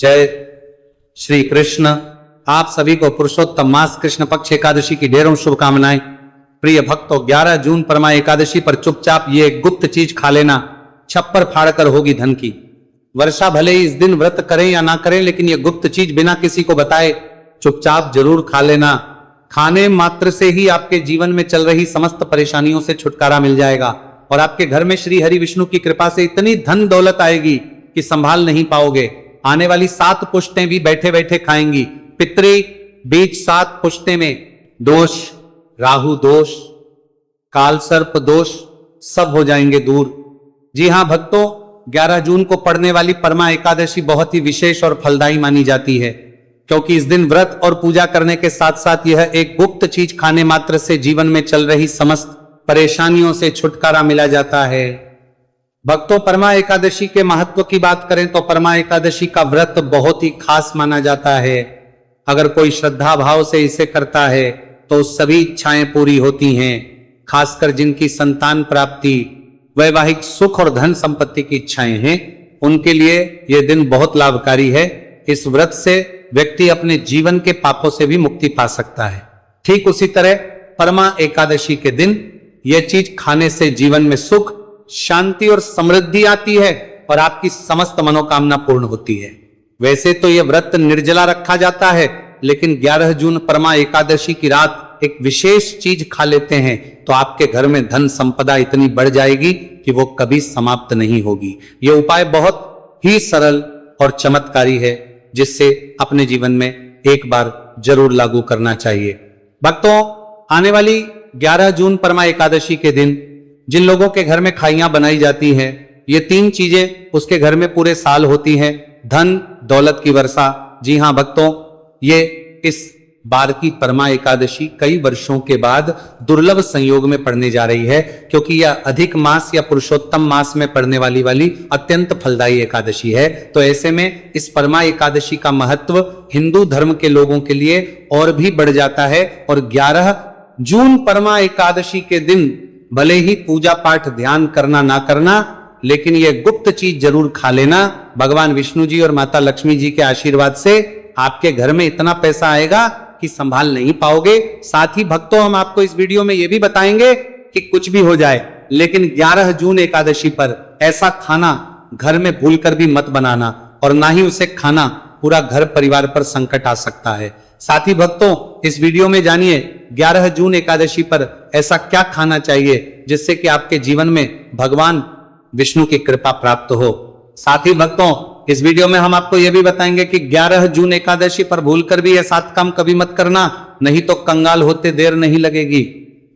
जय श्री कृष्ण। आप सभी को पुरुषोत्तम मास कृष्ण पक्ष एकादशी की ढेरों शुभकामनाएं। प्रिय भक्तों, 11 जून परमा एकादशी पर चुपचाप ये गुप्त चीज खा लेना, छप्पर फाड़कर होगी धन की वर्षा। भले ही इस दिन व्रत करें या ना करें, लेकिन ये गुप्त चीज बिना किसी को बताए चुपचाप जरूर खा लेना। खाने मात्र से ही आपके जीवन में चल रही समस्त परेशानियों से छुटकारा मिल जाएगा और आपके घर में श्री हरि विष्णु की कृपा से इतनी धन दौलत आएगी कि संभाल नहीं पाओगे। आने वाली 7 पुश्तें भी बैठे बैठे खाएंगी। पितरी बीच 7 पुश्तें में दोष, राहु दोष, काल सर्प दोष सब हो जाएंगे दूर। जी हां भक्तों, 11 जून को पड़ने वाली परमा एकादशी बहुत ही विशेष और फलदायी मानी जाती है, क्योंकि इस दिन व्रत और पूजा करने के साथ साथ यह एक गुप्त चीज खाने मात्र से जीवन में चल रही समस्त परेशानियों से छुटकारा मिला जाता है। भक्तों, परमा एकादशी के महत्व की बात करें तो परमा एकादशी का व्रत बहुत ही खास माना जाता है। अगर कोई श्रद्धा भाव से इसे करता है तो सभी इच्छाएं पूरी होती हैं, खासकर जिनकी संतान प्राप्ति, वैवाहिक सुख और धन संपत्ति की इच्छाएं हैं, उनके लिए यह दिन बहुत लाभकारी है। इस व्रत से व्यक्ति अपने जीवन के पापों से भी मुक्ति पा सकता है। ठीक उसी तरह परमा एकादशी के दिन यह चीज खाने से जीवन में सुख, शांति और समृद्धि आती है और आपकी समस्त मनोकामना पूर्ण होती है। वैसे तो यह व्रत निर्जला रखा जाता है, लेकिन 11 जून परमा एकादशी की रात एक विशेष चीज खा लेते हैं तो आपके घर में धन संपदा इतनी बढ़ जाएगी कि वो कभी समाप्त नहीं होगी। यह उपाय बहुत ही सरल और चमत्कारी है, जिससे अपने जीवन में एक बार जरूर लागू करना चाहिए। भक्तों, आने वाली 11 जून परमा एकादशी के दिन जिन लोगों के घर में खाइयां बनाई जाती हैं, ये 3 चीजें उसके घर में पूरे साल होती हैं। धन दौलत की वर्षा। जी हां भक्तों, ये इस बार की परमा एकादशी कई वर्षों के बाद दुर्लभ संयोग में पड़ने जा रही है, क्योंकि यह अधिक मास या पुरुषोत्तम मास में पड़ने वाली अत्यंत फलदायी एकादशी है। तो ऐसे में इस परमा एकादशी का महत्व हिंदू धर्म के लोगों के लिए और भी बढ़ जाता है। और 11 जून परमा एकादशी के दिन भले ही पूजा पाठ ध्यान करना ना करना, लेकिन यह गुप्त चीज जरूर खा लेना। भगवान विष्णु जी और माता लक्ष्मी जी के आशीर्वाद से आपके घर में इतना पैसा आएगा कि संभाल नहीं पाओगे। साथ ही भक्तों, हम आपको इस वीडियो में यह भी बताएंगे कि कुछ भी हो जाए, लेकिन 11 जून एकादशी पर ऐसा खाना घर में भूलकर भी मत बनाना, और ना ही उसे खाना, पूरा घर परिवार पर संकट आ सकता है। साथ ही भक्तों, इस वीडियो में जानिए 11 जून एकादशी पर ऐसा क्या खाना चाहिए जिससे कि आपके जीवन में भगवान विष्णु की कृपा प्राप्त हो। साथ ही भक्तों, इस वीडियो में हम आपको यह भी बताएंगे कि 11 जून एकादशी पर भूलकर भी ये 7 काम कभी मत करना, नहीं तो कंगाल होते देर नहीं लगेगी।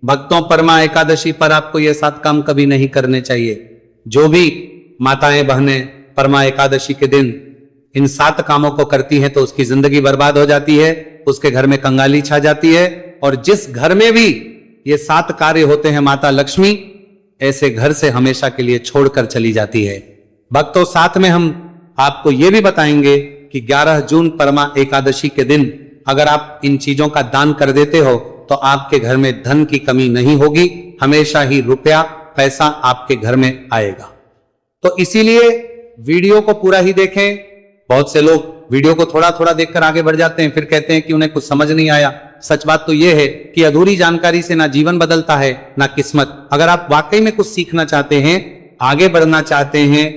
भक्तों, परमा एकादशी पर आपको ये 7 काम कभी नहीं करने चाहिए। जो भी माताएं बहनें परमा एकादशी के दिन इन 7 कामों को करती हैं तो उसकी जिंदगी बर्बाद हो जाती है, उसके घर में कंगाली छा जाती है, और जिस घर में भी ये 7 कार्य होते हैं, माता लक्ष्मी ऐसे घर से हमेशा के लिए छोड़कर चली जाती है। भक्तों, साथ में हम आपको यह भी बताएंगे कि 11 जून परमा एकादशी के दिन अगर आप इन चीजों का दान कर देते हो तो आपके घर में धन की कमी नहीं होगी, हमेशा ही रुपया पैसा आपके घर में आएगा। तो इसीलिए वीडियो को पूरा ही देखें। बहुत से लोग वीडियो को थोड़ा थोड़ा देखकर आगे बढ़ जाते हैं, फिर कहते हैं कि उन्हें कुछ समझ नहीं आया। सच बात तो यह है कि अधूरी जानकारी से ना जीवन बदलता है ना किस्मत। अगर आप वाकई में कुछ सीखना चाहते हैं, आगे बढ़ना चाहते हैं,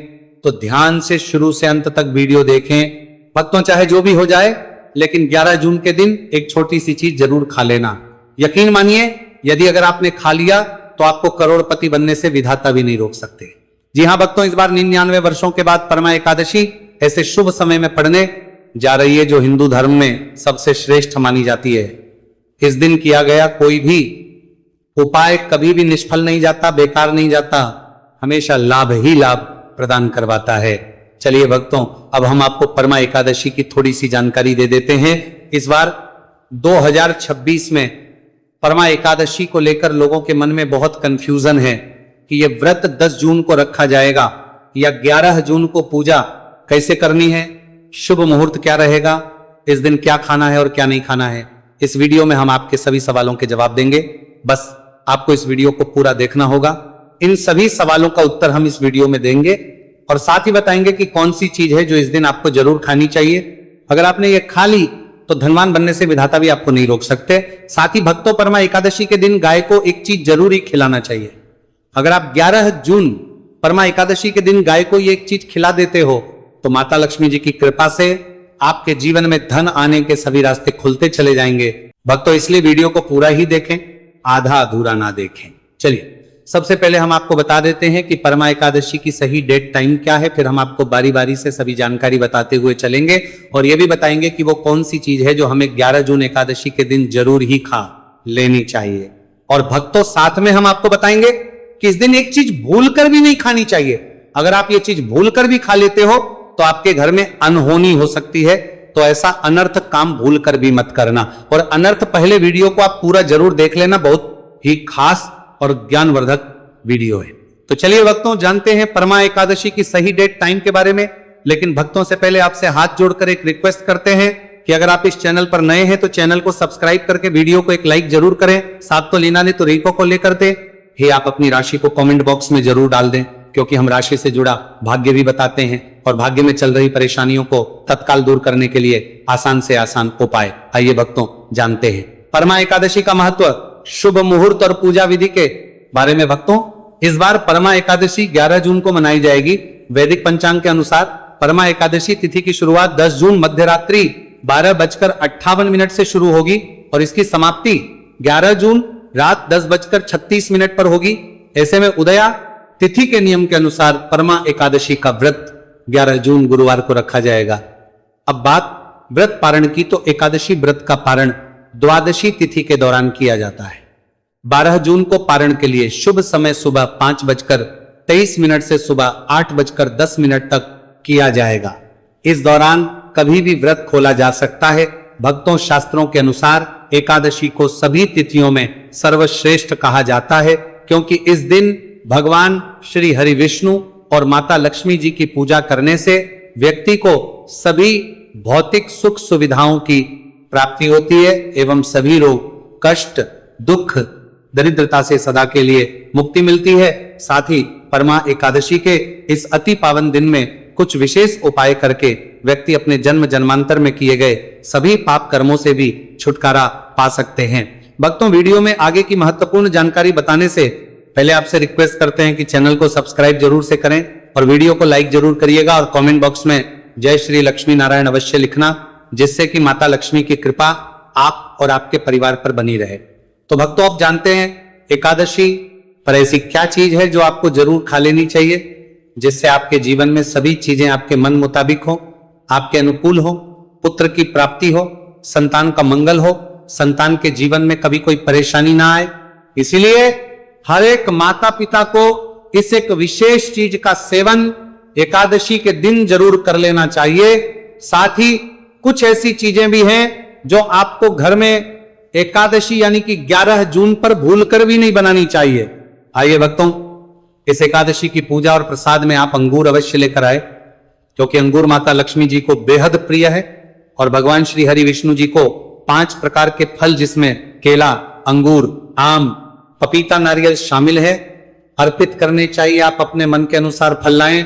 तो ध्यान से शुरू से अंत तक वीडियो देखें। भक्तों, चाहे जो भी हो जाए, लेकिन 11 जून के दिन एक छोटी सी चीज जरूर खा लेना। यकीन मानिए, यदि अगर आपने खा लिया तो आपको करोड़पति बनने से विधाता भी नहीं रोक सकते। जी हां भक्तों, इस बार 99 वर्षों के बाद परमा एकादशी ऐसे शुभ समय में पड़ने जा रही है जो हिंदू धर्म में सबसे श्रेष्ठ मानी जाती है। इस दिन किया गया कोई भी उपाय कभी भी निष्फल नहीं जाता, बेकार नहीं जाता, हमेशा लाभ ही लाभ प्रदान करवाता है। चलिए भक्तों, अब हम आपको परमा एकादशी की थोड़ी सी जानकारी दे देते हैं। इस बार 2026 में परमा एकादशी को लेकर लोगों के मन में बहुत कंफ्यूजन है कि यह व्रत 10 जून को रखा जाएगा या 11 जून को पूजा कैसे करनी है, शुभ मुहूर्त क्या रहेगा, इस दिन क्या खाना है और क्या नहीं खाना है। इस वीडियो में हम आपके सभी सवालों के जवाब देंगे। बस आपको इस वीडियो को पूरा देखना होगा। इन सभी सवालों का उत्तर हम इस वीडियो में देंगे और साथ ही बताएंगे कि कौन सी चीज है जो इस दिन आपको जरूर खानी चाहिए। अगर आपने ये खा ली तो धनवान बनने से विधाता भी आपको नहीं रोक सकते। साथ ही भक्तों, परमा एकादशी के दिन गाय को एक चीज जरूर ही खिलाना चाहिए। अगर आप 11 जून परमा एकादशी के दिन गाय को ये एक चीज खिला देते हो तो माता लक्ष्मी जी की कृपा से आपके जीवन में धन आने के सभी रास्ते खुलते चले जाएंगे। भक्तों, इसलिए वीडियो को पूरा ही देखें, आधा अधूरा ना देखें। चलिए, सबसे पहले हम आपको बता देते हैं कि परमा एकादशी की सही डेट टाइम क्या है, फिर हम आपको बारी बारी से सभी जानकारी बताते हुए चलेंगे और यह भी बताएंगे कि वो कौन सी चीज है जो हमें 11 जून एकादशी के दिन जरूर ही खा लेनी चाहिए। और भक्तों, साथ में हम आपको बताएंगे कि इस दिन एक चीज भूलकर भी नहीं खानी चाहिए। अगर आप ये चीज भूलकर भी खा लेते हो तो आपके घर में अनहोनी हो सकती है, तो ऐसा अनर्थ काम भूलकर भी मत करना। और अनर्थ पहले वीडियो को आप पूरा जरूर देख लेना, बहुत ही खास और ज्ञानवर्धक वीडियो है। तो चलिए भक्तों, जानते हैं परमा एकादशी की सही डेट टाइम के बारे में। लेकिन भक्तों से पहले आपसे हाथ जोड़कर एक रिक्वेस्ट करते हैं कि अगर आप इस चैनल पर नए हैं तो चैनल को सब्सक्राइब करके वीडियो को एक लाइक जरूर करें। साथ तो लीना ने तो रीको को लेकर दे हे, आप अपनी राशि को कमेंट बॉक्स में जरूर डाल दें, क्योंकि हम राशि से जुड़ा भाग्य भी बताते हैं और भाग्य में चल रही परेशानियों को तत्काल दूर करने के लिए आसान से आसान उपाय। आइए भक्तों, जानते हैं परमा एकादशी का महत्व, शुभ मुहूर्त और पूजा विधि के बारे में। भक्तों, इस बार परमा एकादशी 11 जून को मनाई जाएगी। वैदिक पंचांग के अनुसार परमा एकादशी तिथि की शुरुआत 10 जून मध्यरात्रि 12:58 से शुरू होगी और इसकी समाप्ति 11 जून रात 10:36 पर होगी। ऐसे में उदया तिथि के नियम के अनुसार परमा एकादशी का व्रत 11 जून गुरुवार को रखा जाएगा। अब बात व्रत पारण की, तो एकादशी व्रत का पारण द्वादशी तिथि के दौरान किया जाता है। 12 जून को पारण के लिए शुभ समय सुबह 5:23 से सुबह 8:10 तक किया जाएगा। इस दौरान कभी भी व्रत खोला जा सकता है। भक्तों, शास्त्रों के अनुसार एकादशी को सभी तिथियों में सर्वश्रेष्ठ कहा जाता है, क्योंकि इस दिन भगवान श्री हरि विष्णु और माता लक्ष्मी जी की पूजा करने से व्यक्ति को सभी भौतिक सुख सुविधाओं की प्राप्ति होती है एवं सभी रोग, कष्ट, दुख, दरिद्रता से सदा के लिए मुक्ति मिलती है। साथ ही परमा एकादशी के इस अति पावन दिन में कुछ विशेष उपाय करके व्यक्ति अपने जन्म जन्मांतर में किए गए सभी पाप कर्मों से भी छुटकारा पा सकते हैं। भक्तों, वीडियो में आगे की महत्वपूर्ण जानकारी बताने से पहले आपसे रिक्वेस्ट करते हैं कि चैनल को सब्सक्राइब जरूर से करें और वीडियो को लाइक जरूर करिएगा और कमेंट बॉक्स में जय श्री लक्ष्मी नारायण अवश्य लिखना, जिससे कि माता लक्ष्मी की कृपा आप और आपके परिवार पर बनी रहे। तो भक्तों, आप जानते हैं एकादशी पर ऐसी क्या चीज है जो आपको जरूर खा लेनी चाहिए, जिससे आपके जीवन में सभी चीजें आपके मन मुताबिक हो, आपके अनुकूल हो, पुत्र की प्राप्ति हो, संतान का मंगल हो, संतान के जीवन में कभी कोई परेशानी ना आए। इसीलिए हर एक माता पिता को इस एक विशेष चीज का सेवन एकादशी के दिन जरूर कर लेना चाहिए। साथ ही कुछ ऐसी चीजें भी हैं जो आपको घर में एकादशी यानी कि 11 जून पर भूलकर भी नहीं बनानी चाहिए। आइए भक्तों, इस एकादशी की पूजा और प्रसाद में आप अंगूर अवश्य लेकर आए, क्योंकि अंगूर माता लक्ष्मी जी को बेहद प्रिय है और भगवान श्री हरि विष्णु जी को 5 प्रकार के फल, जिसमें केला, अंगूर, आम, पपीता, नारियल शामिल है, अर्पित करने चाहिए। आप अपने मन के अनुसार फल लाएं,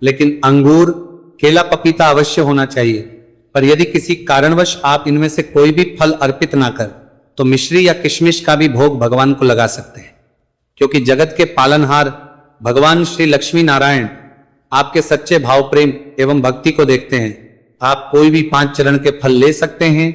लेकिन अंगूर, केला, पपीता अवश्य होना चाहिए। पर यदि किसी कारणवश आप इनमें से कोई भी फल अर्पित ना कर तो मिश्री या किशमिश का भी भोग भगवान को लगा सकते हैं, क्योंकि जगत के पालनहार भगवान श्री लक्ष्मी नारायण आपके सच्चे भाव प्रेम एवं भक्ति को देखते हैं। आप कोई भी 5 चरण के फल ले सकते हैं,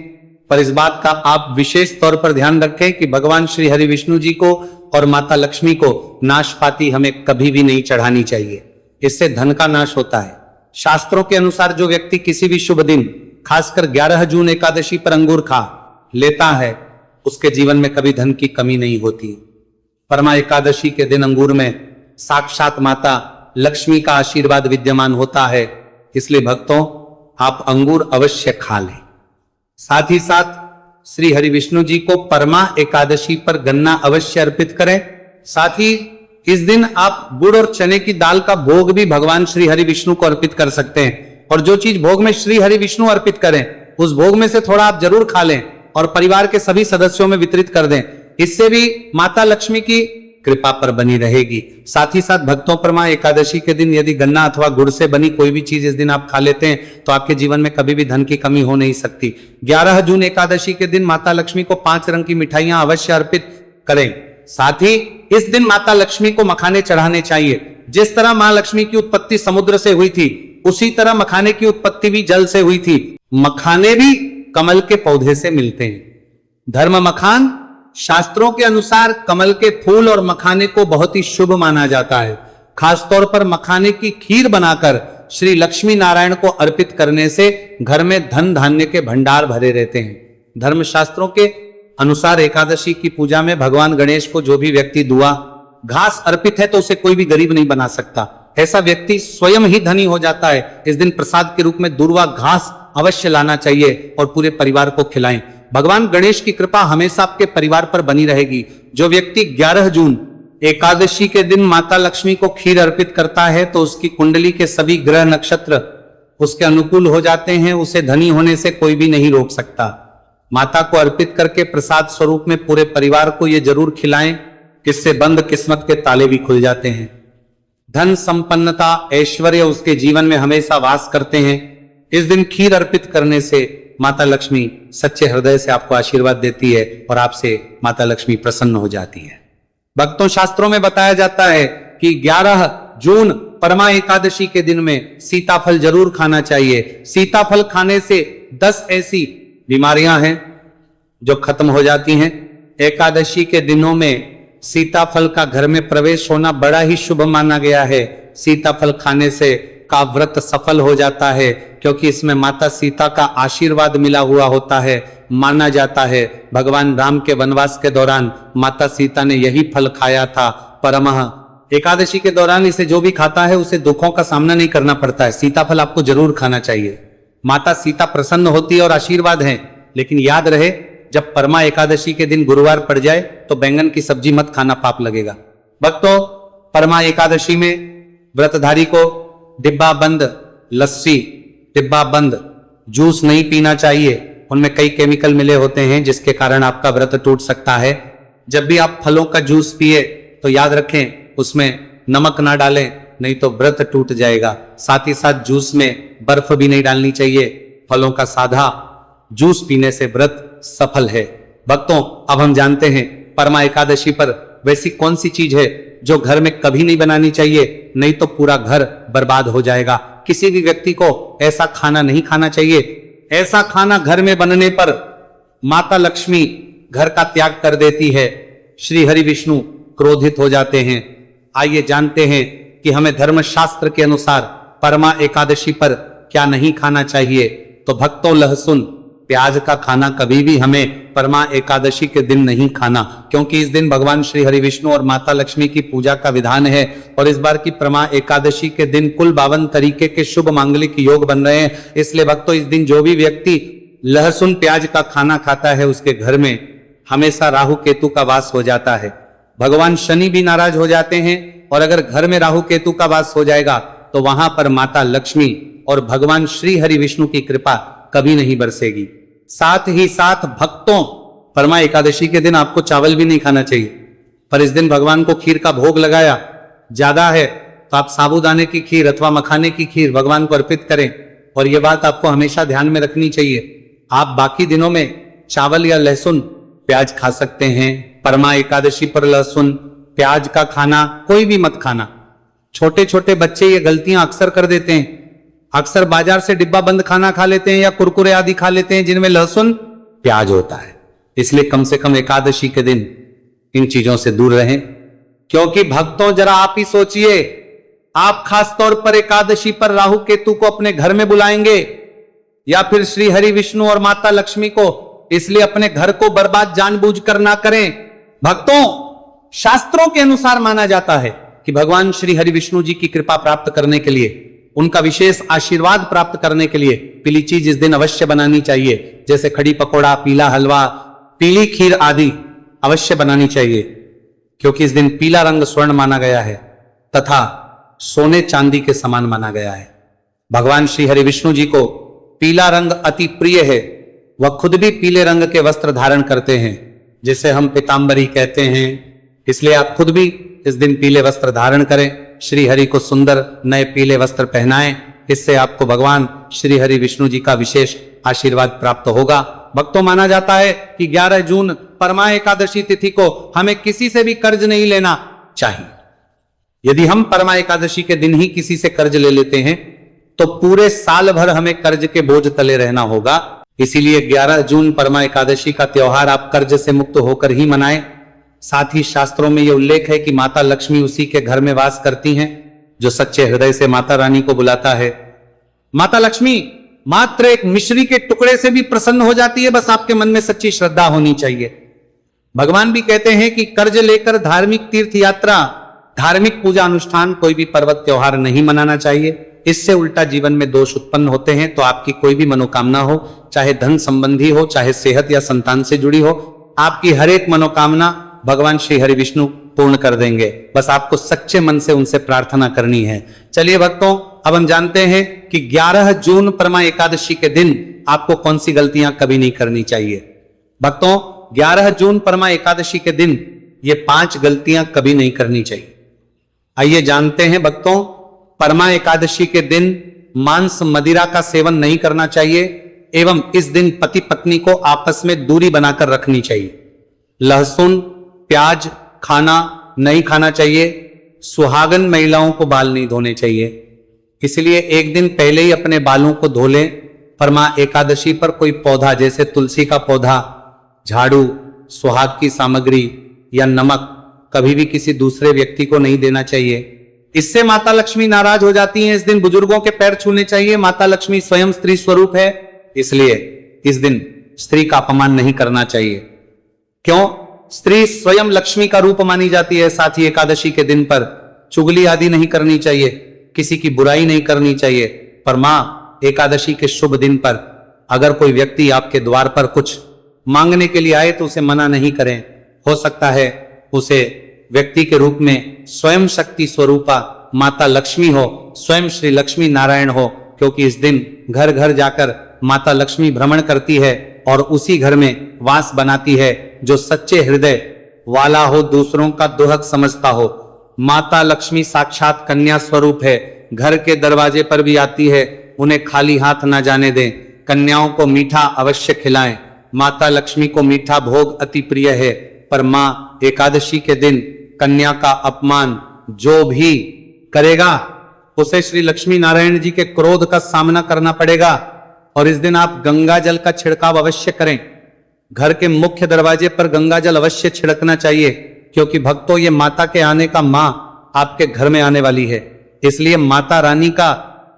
पर इस बात का आप विशेष तौर पर ध्यान रखें कि भगवान श्री हरि विष्णु जी को और माता लक्ष्मी को नाशपाती हमें कभी भी नहीं चढ़ानी चाहिए। इससे धन का नाश होता है। शास्त्रों के अनुसार जो व्यक्ति किसी भी शुभ दिन, खासकर 11 जून एकादशी पर अंगूर खा लेता है, उसके जीवन में कभी धन की कमी नहीं होती। परमा एकादशी के दिन अंगूर में साक्षात माता लक्ष्मी का आशीर्वाद विद्यमान होता है। इसलिए भक्तों, आप अंगूर अवश्य खा लें। साथ ही साथ श्री हरि विष्णु जी को परमा एकादशी पर गन्ना अवश्य अर्पित करें। साथ ही इस दिन आप गुड़ और चने की दाल का भोग भी भगवान श्री हरि विष्णु को अर्पित कर सकते हैं। और जो चीज भोग में श्री हरि विष्णु अर्पित करें, उस भोग में से थोड़ा आप जरूर खा लें और परिवार के सभी सदस्यों में वितरित कर दें। इससे भी माता लक्ष्मी की कृपा पर बनी रहेगी। साथ ही साथ भक्तों पर मां एकादशी के दिन यदि गन्ना अथवा गुड़ से बनी कोई भी चीज इस दिन आप खा लेते हैं तो आपके जीवन में कभी भी धन की कमी हो नहीं सकती। 11 जून एकादशी के दिन माता लक्ष्मी को 5 रंग की मिठाइयां अवश्य अर्पित करें। साथ ही इस दिन माता लक्ष्मी को मखाने चढ़ाने चाहिए। जिस तरह मां लक्ष्मी की उत्पत्ति समुद्र से हुई थी उसी तरह मखाने की उत्पत्ति भी जल से हुई थी। मखाने भी कमल के पौधे से मिलते हैं। धर्म मखान शास्त्रों के अनुसार कमल के फूल और मखाने को बहुत ही शुभ माना जाता है। खासतौर पर मखाने की खीर बनाकर श्री लक्ष्मी नारायण को अर्पित करने से घर में धन धान्य के भंडार भरे रहते हैं। धर्मशास्त्रों के अनुसार एकादशी की पूजा में भगवान गणेश को जो भी व्यक्ति दुआ घास अर्पित है तो उसे कोई भी गरीब नहीं बना सकता। ऐसा व्यक्ति स्वयं ही धनी हो जाता है। इस दिन प्रसाद के रूप में दूर्वा घास अवश्य लाना चाहिए और पूरे परिवार को खिलाएं। भगवान गणेश की कृपा हमेशा आपके परिवार पर बनी रहेगी। जो व्यक्ति 11 जून एकादशी के दिन माता लक्ष्मी को खीर अर्पित करता है तो उसकी कुंडली के सभी ग्रह नक्षत्र उसके अनुकूल हो जाते हैं। उसे धनी होने से कोई भी नहीं रोक सकता। माता को अर्पित करके प्रसाद स्वरूप में पूरे परिवार को यह जरूर खिलाएं, किससे बंद किस्मत के ताले भी खुल जाते हैं। धन संपन्नता ऐश्वर्य उसके जीवन में हमेशा वास करते हैं। इस दिन खीर अर्पित करने से माता लक्ष्मी सच्चे हृदय से आपको आशीर्वाद देती है और आपसे माता लक्ष्मी प्रसन्न हो जाती है। भक्तों, शास्त्रों में बताया जाता है कि 11 जून परमा एकादशी के दिन में सीताफल जरूर खाना चाहिए। सीताफल खाने से 10 ऐसी बीमारियां हैं जो खत्म हो जाती हैं। एकादशी के दिनों में सीताफल का घर में प्रवेश होना बड़ा ही शुभ माना गया है। सीताफल खाने से का व्रत सफल हो जाता है क्योंकि इसमें माता सीता का आशीर्वाद मिला हुआ होता है। माना जाता है भगवान राम के वनवास के दौरान माता सीता ने यही फल खाया था। परमः एकादशी के दौरान इसे जो भी खाता है उसे दुखों का सामना नहीं करना पड़ता है। सीताफल आपको जरूर खाना चाहिए। माता सीता प्रसन्न होती है और आशीर्वाद है। लेकिन याद रहे, जब परमा एकादशी के दिन गुरुवार पड़ जाए तो बैंगन की सब्जी मत खाना, पाप लगेगा। भक्तों, परमा एकादशी में व्रतधारी को डिब्बा बंद लस्सी, डिब्बा बंद जूस नहीं पीना चाहिए। उनमें कई केमिकल मिले होते हैं जिसके कारण आपका व्रत टूट सकता है। जब भी आप फलों का जूस पिए तो याद रखें उसमें नमक ना डालें, नहीं तो व्रत टूट जाएगा। साथ ही साथ जूस में बर्फ भी नहीं डालनी चाहिए। फलों का साधा जूस पीने से व्रत सफल है। भक्तों, अब हम जानते हैं परमा एकादशी पर वैसी कौन सी चीज है जो घर में कभी नहीं बनानी चाहिए, नहीं तो पूरा घर बर्बाद हो जाएगा। किसी भी व्यक्ति को ऐसा खाना नहीं खाना चाहिए। ऐसा खाना घर में बनने पर माता लक्ष्मी घर का त्याग कर देती है। श्री हरि विष्णु क्रोधित हो जाते हैं। आइए जानते हैं कि हमें धर्मशास्त्र के अनुसार परमा एकादशी पर क्या नहीं खाना चाहिए। तो भक्तों, लहसुन प्याज का खाना कभी भी हमें परमा एकादशी के दिन नहीं खाना, क्योंकि इस दिन भगवान श्री हरि विष्णु और माता लक्ष्मी की पूजा का विधान है। और इस बार की परमा एकादशी के दिन कुल 52 तरीके के शुभ मांगलिक योग बन रहे हैं। इसलिए भक्तों, इस दिन जो भी व्यक्ति लहसुन प्याज का खाना खाता है उसके घर में हमेशा राहु केतु का वास हो जाता है। भगवान शनि भी नाराज हो जाते हैं और अगर घर में राहु केतु का वास हो जाएगा तो वहां पर माता लक्ष्मी और भगवान श्री हरि विष्णु की कृपा कभी नहीं बरसेगी। साथ ही साथ भक्तों, परमा एकादशी के दिन आपको चावल भी नहीं खाना चाहिए। पर इस दिन भगवान को खीर का भोग लगाया ज्यादा है तो आप साबूदाने की खीर अथवा मखाने की खीर भगवान को अर्पित करें। और यह बात आपको हमेशा ध्यान में रखनी चाहिए। आप बाकी दिनों में चावल या लहसुन प्याज खा सकते हैं। परमा एकादशी पर लहसुन प्याज का खाना कोई भी मत खाना। छोटे छोटे बच्चे ये गलतियां अक्सर कर देते हैं। अक्सर बाजार से डिब्बा बंद खाना खा लेते हैं या कुरकुरे आदि खा लेते हैं जिनमें लहसुन प्याज होता है। इसलिए कम से कम एकादशी के दिन इन चीजों से दूर रहें। क्योंकि भक्तों, जरा आप ही सोचिए, आप खास तौर पर एकादशी पर राहु केतु को अपने घर में बुलाएंगे या फिर श्री हरि विष्णु और माता लक्ष्मी को, इसलिए अपने घर को बर्बाद जानबूझकर ना करें। भक्तों, शास्त्रों के अनुसार माना जाता है कि भगवान श्री हरि विष्णु जी की कृपा प्राप्त करने के लिए, उनका विशेष आशीर्वाद प्राप्त करने के लिए पीली चीज इस दिन अवश्य बनानी चाहिए। जैसे खड़ी पकौड़ा, पीला हलवा, पीली खीर आदि अवश्य बनानी चाहिए, क्योंकि इस दिन पीला रंग स्वर्ण माना गया है तथा सोने चांदी के समान माना गया है। भगवान श्री हरि विष्णु जी को पीला रंग अति प्रिय है। वह खुद भी पीले रंग के वस्त्र धारण करते हैं, जिसे हम पीतांबरी कहते हैं। इसलिए आप खुद भी इस दिन पीले वस्त्र धारण करें, श्री हरि को सुंदर नए पीले वस्त्र पहनाएं। इससे आपको भगवान श्री हरि विष्णु जी का विशेष आशीर्वाद प्राप्त होगा। भक्तों, माना जाता है कि 11 जून परमा एकादशी तिथि को हमें किसी से भी कर्ज नहीं लेना चाहिए। यदि हम परमा एकादशी के दिन ही किसी से कर्ज ले लेते हैं तो पूरे साल भर हमें कर्ज के बोझ तले रहना होगा। इसीलिए 11 जून परमा एकादशी का त्योहार आप कर्ज से मुक्त होकर ही मनाएं। साथ ही शास्त्रों में यह उल्लेख है कि माता लक्ष्मी उसी के घर में वास करती हैं जो सच्चे हृदय से माता रानी को बुलाता है। माता लक्ष्मी मात्र एक मिश्री के टुकड़े से भी प्रसन्न हो जाती है, बस आपके मन में सच्ची श्रद्धा होनी चाहिए। भगवान भी कहते हैं कि कर्ज लेकर धार्मिक तीर्थ यात्रा, धार्मिक पूजा अनुष्ठान, कोई भी पर्व त्योहार नहीं मनाना चाहिए। इससे उल्टा जीवन में दोष उत्पन्न होते हैं। तो आपकी कोई भी मनोकामना हो, चाहे धन संबंधी हो, चाहे सेहत या संतान से जुड़ी हो, आपकी हर एक मनोकामना भगवान श्री हरि विष्णु पूर्ण कर देंगे। बस आपको सच्चे मन से उनसे प्रार्थना करनी है। चलिए भक्तों, अब हम जानते हैं कि 11 जून परमा एकादशी के दिन आपको कौन सी गलतियां कभी नहीं करनी चाहिए। भक्तों, 11 जून परमा एकादशी के दिन ये 5 गलतियां कभी नहीं करनी चाहिए। आइए जानते हैं भक्तों, परमा एकादशी के दिन मांस मदिरा का सेवन नहीं करना चाहिए एवं इस दिन पति पत्नी को आपस में दूरी बनाकर रखनी चाहिए। लहसुन प्याज खाना नहीं खाना चाहिए। सुहागन महिलाओं को बाल नहीं धोने चाहिए, इसलिए एक दिन पहले ही अपने बालों को धो लें। परमा एकादशी पर कोई पौधा जैसे तुलसी का पौधा, झाड़ू, सुहाग की सामग्री या नमक कभी भी किसी दूसरे व्यक्ति को नहीं देना चाहिए। इससे माता लक्ष्मी नाराज हो जाती हैं। इस दिन बुजुर्गों के पैर छूने चाहिए। माता लक्ष्मी स्वयं स्त्री स्वरूप है, इसलिए इस दिन स्त्री का अपमान नहीं करना चाहिए। क्यों? स्त्री स्वयं लक्ष्मी का रूप मानी जाती है। साथ ही एकादशी के दिन पर चुगली आदि नहीं करनी चाहिए, किसी की बुराई नहीं करनी चाहिए। पर मां एकादशी के शुभ दिन पर अगर कोई व्यक्ति आपके द्वार पर कुछ मांगने के लिए आए तो उसे मना नहीं करें। हो सकता है उसे व्यक्ति के रूप में स्वयं शक्ति स्वरूपा माता लक्ष्मी हो, स्वयं श्री लक्ष्मी नारायण हो, क्योंकि इस दिन घर घर जाकर माता लक्ष्मी भ्रमण करती है और उसी घर में वास बनाती है जो सच्चे हृदय वाला हो, दूसरों का दुहक समझता हो। माता लक्ष्मी साक्षात कन्या स्वरूप है, घर के दरवाजे पर भी आती है। उन्हें खाली हाथ ना जाने दें। कन्याओं को मीठा अवश्य खिलाएं। माता लक्ष्मी को मीठा भोग अति प्रिय है, पर मां एकादशी के दिन कन्या का अपमान जो भी करेगा उसे श्री लक्ष्मी नारायण जी के क्रोध का सामना करना पड़ेगा। और इस दिन आप गंगा जल का छिड़काव अवश्य करें। घर के मुख्य दरवाजे पर गंगा जल अवश्य छिड़कना चाहिए, क्योंकि भक्तों ये माता के आने का मां आपके घर में आने वाली है। इसलिए माता रानी का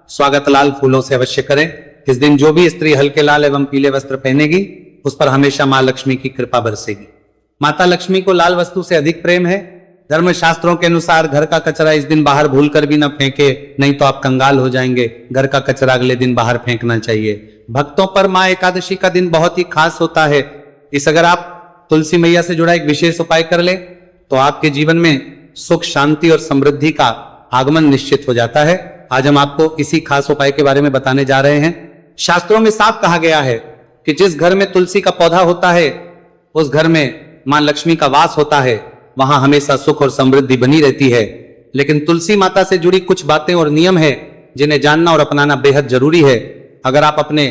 स्वागत लाल फूलों से अवश्य करें। इस दिन जो भी स्त्री हल्के लाल एवं पीले वस्त्र पहनेगी उस पर हमेशा मां लक्ष्मी की कृपा बरसेगी। माता लक्ष्मी को लाल वस्तु से अधिक प्रेम है। धर्म शास्त्रों के अनुसार घर का कचरा इस दिन बाहर भूलकर भी न फेंके, नहीं तो आप कंगाल हो जाएंगे। घर का कचरा अगले दिन बाहर फेंकना चाहिए। भक्तों पर मां एकादशी का दिन बहुत ही खास होता है। अगर आप तुलसी मैया से जुड़ा एक विशेष उपाय कर ले तो आपके जीवन में सुख शांति और समृद्धि का आगमन निश्चित हो जाता है। आज हम आपको इसी खास उपाय के बारे में बताने जा रहे हैं। शास्त्रों में साफ कहा गया है कि जिस घर में तुलसी का पौधा होता है उस घर में मां लक्ष्मी का वास होता है, वहां हमेशा सुख और समृद्धि बनी रहती है। लेकिन तुलसी माता से जुड़ी कुछ बातें और नियम है जिन्हें जानना और अपनाना बेहद जरूरी है। अगर आप अपने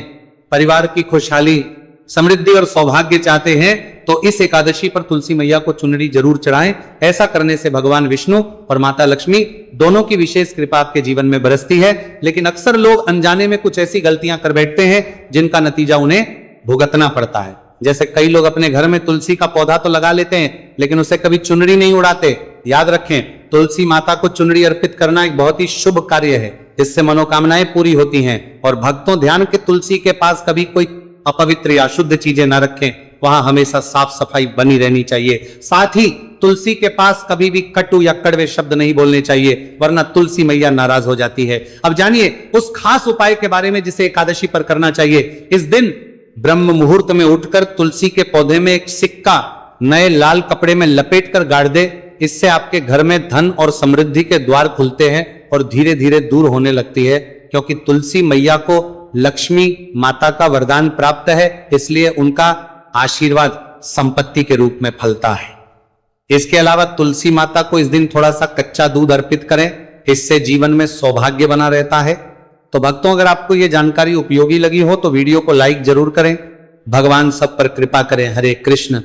परिवार की खुशहाली, समृद्धि और सौभाग्य चाहते हैं तो इस एकादशी पर तुलसी मैया को चुनरी जरूर चढ़ाएं। ऐसा करने से भगवान विष्णु और माता लक्ष्मी दोनों की विशेष कृपा आपके जीवन में बरसती है। लेकिन अक्सर लोग अनजाने में कुछ ऐसी गलतियां कर बैठते हैं जिनका नतीजा उन्हें भुगतना पड़ता है। जैसे कई लोग अपने घर में तुलसी का पौधा तो लगा लेते हैं लेकिन उसे कभी चुनरी नहीं उड़ाते। याद रखें, तुलसी माता को चुनरी अर्पित करना एक बहुत ही शुभ कार्य है। इससे मनोकामनाएं पूरी होती हैं। और भक्तों ध्यान के तुलसी के पास कभी कोई अपवित्र या अशुद्ध चीजें न रखें। वहां हमेशा साफ सफाई बनी रहनी चाहिए। साथ ही तुलसी के पास कभी भी कटु या कड़वे शब्द नहीं बोलने चाहिए, वरना तुलसी मैया नाराज हो जाती है। अब जानिए उस खास उपाय के बारे में जिसे एकादशी पर करना चाहिए। इस दिन ब्रह्म मुहूर्त में उठकर तुलसी के पौधे में एक सिक्का नए लाल कपड़े में लपेटकर गाड़ दे। इससे आपके घर में धन और समृद्धि के द्वार खुलते हैं और धीरे धीरे दूर होने लगती है, क्योंकि तुलसी मैया को लक्ष्मी माता का वरदान प्राप्त है, इसलिए उनका आशीर्वाद संपत्ति के रूप में फलता है। इसके अलावा तुलसी माता को इस दिन थोड़ा सा कच्चा दूध अर्पित करें, इससे जीवन में सौभाग्य बना रहता है। तो भक्तों, अगर आपको यह जानकारी उपयोगी लगी हो तो वीडियो को लाइक जरूर करें। भगवान सब पर कृपा करें। हरे कृष्ण।